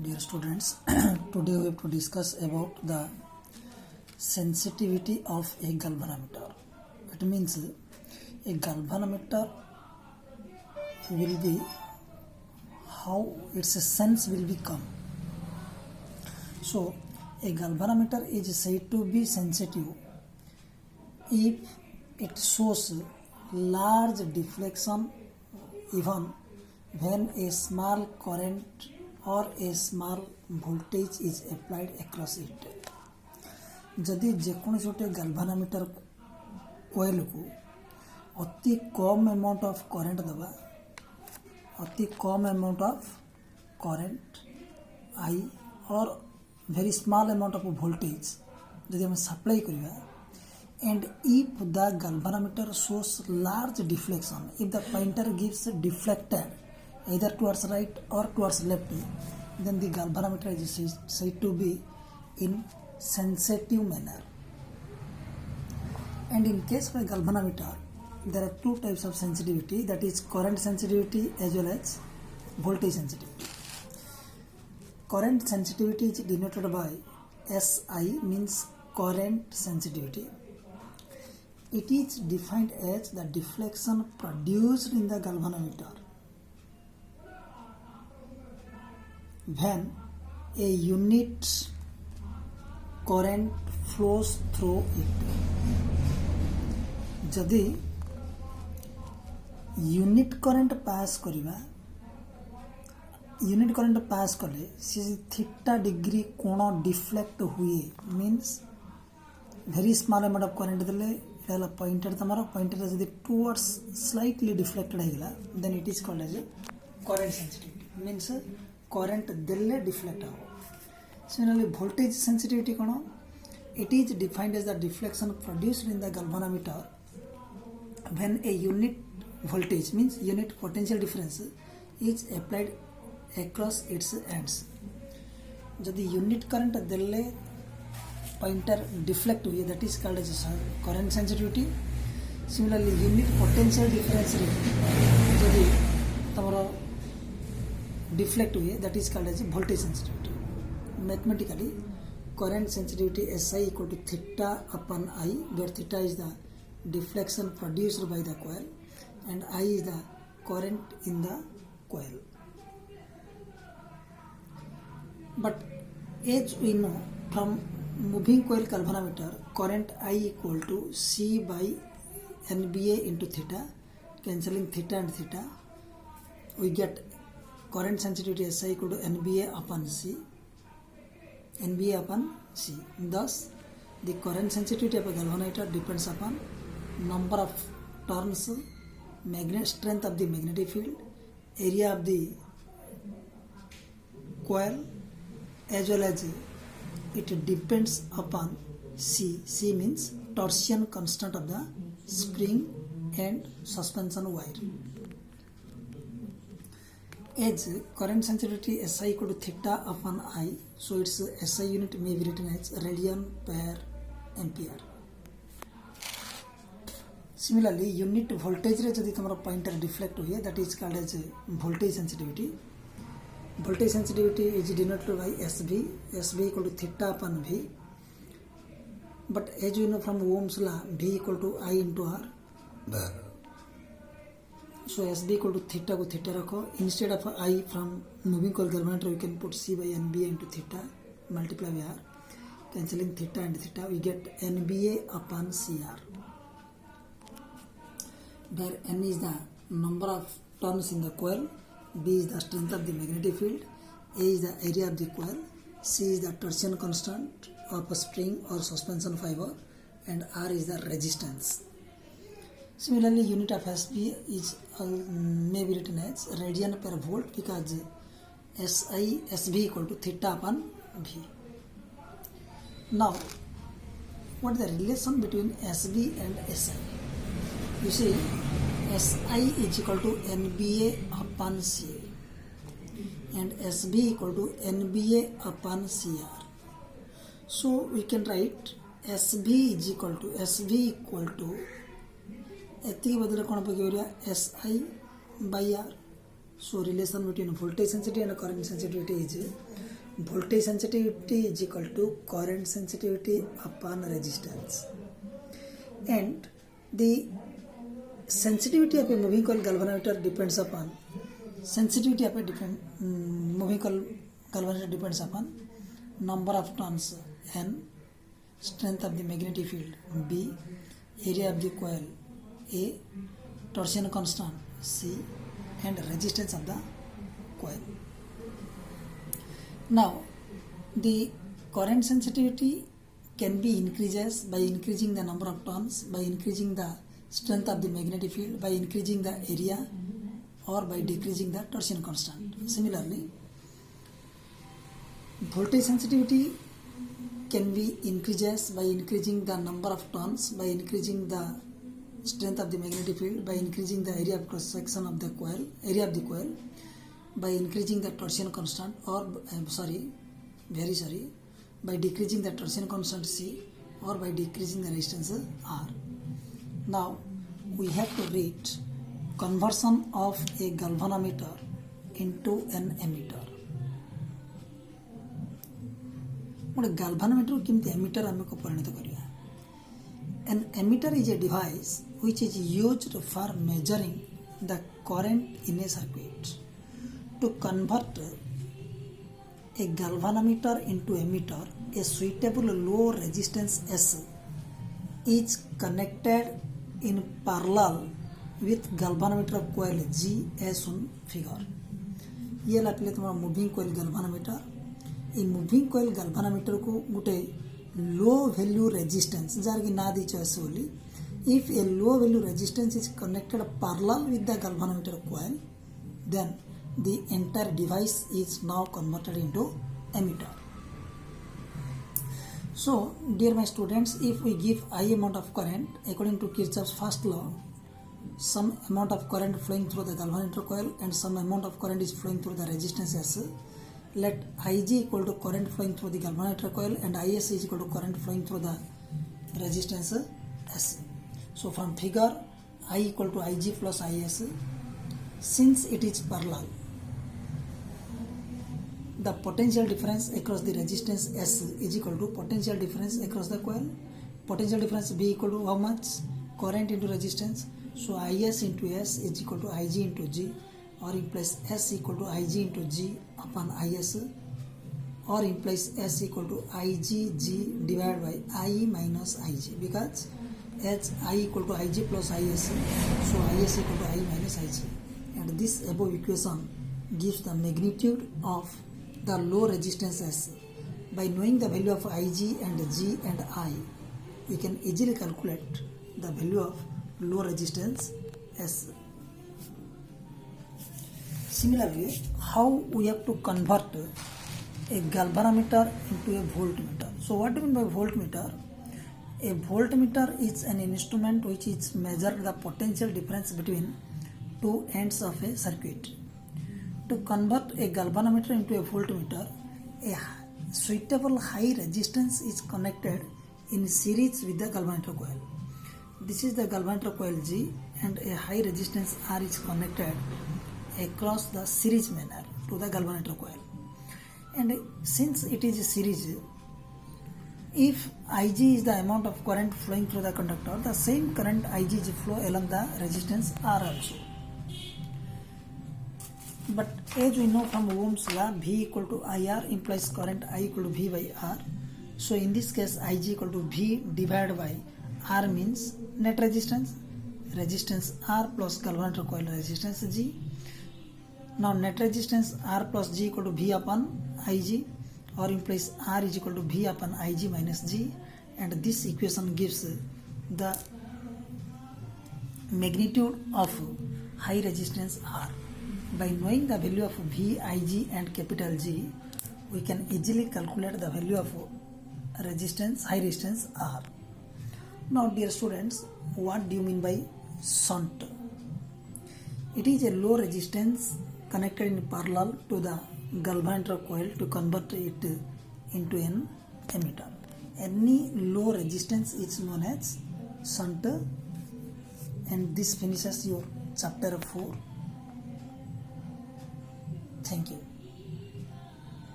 Dear students, today we have to discuss about the sensitivity of a galvanometer. It means a galvanometer will be how its sense will become. So a galvanometer is said to be sensitive if it shows large deflection even when a small current or a small voltage is applied across it. जदि जेकोसी गोटे गाल्भानोमीटर coil को अति कम amount of current दबा अति कम amount of current I और very small amount of voltage जदि हम supply करवा and if the galvanometer shows large deflection, if the pointer gives deflected either towards right or towards left, then the galvanometer is said to be in sensitive manner. And in case of a galvanometer, there are two types of sensitivity, that is current sensitivity as well as voltage sensitivity. Current sensitivity is denoted by SI, means current sensitivity. It is defined as the deflection produced in the galvanometer when a unit current flows through it. जदि unit current pass करिवा unit current pass कले से theta degree कोण deflect हुए means very small amount of current देले इला pointer तमरो pointer जदि टुवर्ड्स स्लाइटली डिफ्लेक्टेड हेगला then it is called as current sensitivity means current देले डिफ्लेक्ट हो. सिमिलरली वोल्टेज सेंसिटिविटी कोन it is defined as the deflection produced in the galvanometer when a unit voltage means unit potential difference is applied across its ends. जदि unit current देले pointer deflect हुए that is called as current sensitivity. Similarly unit potential difference रे जदि तमरो deflect हुए that is called as voltage sensitivity. Mathematically current sensitivity SI equal to theta upon I, where theta is the deflection produced by the coil and I is the current in the coil. But as we know from moving coil galvanometer, current I equal to C by NBA into theta, cancelling theta and theta, we get current sensitivity SI equal to NBA upon C. Thus, the current sensitivity of a galvanometer depends upon number of turns, strength of the magnetic field, area of the coil, as well as it depends upon C. C means torsion constant of the spring and suspension wire. As current sensitivity SI equal to theta upon I, so its SI unit may be written as radian per ampere. Similarly, unit voltage रे जदि तमरो pointer deflect हुए that is called as voltage sensitivity. Voltage sensitivity is denoted by SV. SV equal to theta upon V. But as you know from Ohm's law, V equal to I into R. So SV equal to theta को theta रखो. Instead of I from moving coil galvanometer, we can put C by NBA into theta, multiply by R. Cancelling theta and theta, we get NBA upon CR. Where N is the number of turns in the coil, B is the strength of the magnetic field, A is the area of the coil, C is the torsion constant of a spring or suspension fiber, and R is the resistance. Similarly, unit of may be written as radian per volt because SV equal to theta upon V. Now, what is the relation between SV and SI? You see, SI is equal to NBA upon CA and SB equal to NBA upon CR. So we can write SV is equal to एति बदले कौन पकड़ SI by R. So relation between voltage sensitivity and current sensitivity is voltage sensitivity is equal to current sensitivity upon resistance, and the sensitivity of a moving coil galvanometer depends upon sensitivity of a moving coil galvanometer depends upon number of turns n, strength of the magnetic field b, area of the coil a, torsion constant c, and resistance of the coil. Now the current sensitivity can be increases by increasing the number of turns, by increasing the strength of the magnetic field, by increasing the area, or by decreasing the torsion constant. Similarly, voltage sensitivity can be increases by increasing the number of turns, by increasing the strength of the magnetic field, by increasing the area of cross section of the coil, by increasing the torsion constant, or by decreasing the torsion constant C, or by decreasing the resistance R. Now we have to read conversion of a galvanometer into an ammeter. ଗୋଟେ galvanometer କେମିତି ammeter ଆମେ ପରିଣତ କରିବା? An ammeter is a device which is used for measuring the current in a circuit. To convert a galvanometer into ammeter, a suitable low resistance S is connected in parallel with galvanometer coil G as on figure. ये लापिले तुम्हारा moving coil galvanometer. ये moving coil galvanometer को गोटे low value resistance jar की ना दी choice बोली. If a low value resistance is connected parallel with the galvanometer coil, then the entire device is now converted into ammeter. So, dear my students, if we give I amount of current according to Kirchhoff's first law, some amount of current flowing through the galvanometer coil and some amount of current is flowing through the resistance S. Let Ig equal to current flowing through the galvanometer coil and Is is equal to current flowing through the resistance S. So from figure I equal to Ig plus Is, since it is parallel, the potential difference across the resistance S is equal to potential difference across the coil. Potential difference B equal to how much? Current into resistance. So Is into S is equal to Ig into G, or implies S equal to Ig into G upon Is, or implies S equal to Ig divided by I minus Ig, because as I equal to Ig plus Is, so Is equal to I minus Ig. And this above equation gives the magnitude of the low resistance S. By knowing the value of Ig and G and I, we can easily calculate the value of low resistance S. Similarly, how we have to convert a galvanometer into a voltmeter. So what do you mean by voltmeter? A voltmeter is an instrument which is measure the potential difference between two ends of a circuit. To convert a galvanometer into a voltmeter, a suitable high resistance is connected in series with the galvanometer coil. This is the galvanometer coil G, and a high resistance R is connected across the series manner to the galvanometer coil. And since it is a series, if Ig is the amount of current flowing through the conductor, the same current Ig is flow along the resistance R also. But as we know from Ohm's law, V equal to IR implies current I equal to V by R. So in this case, Ig equal to V divided by R means net resistance, resistance R plus galvanometer coil resistance G. Now net resistance R plus G equal to V upon Ig, or implies R is equal to V upon Ig minus G, and this equation gives the magnitude of high resistance R. By knowing the value of V, Ig and capital G, we can easily calculate the value of resistance, high resistance R. Now dear students, what do you mean by shunt? It is a low resistance connected in parallel to the galvanometer coil to convert it into an ammeter. Any low resistance is known as shunt, and this finishes your chapter 4. Thank you.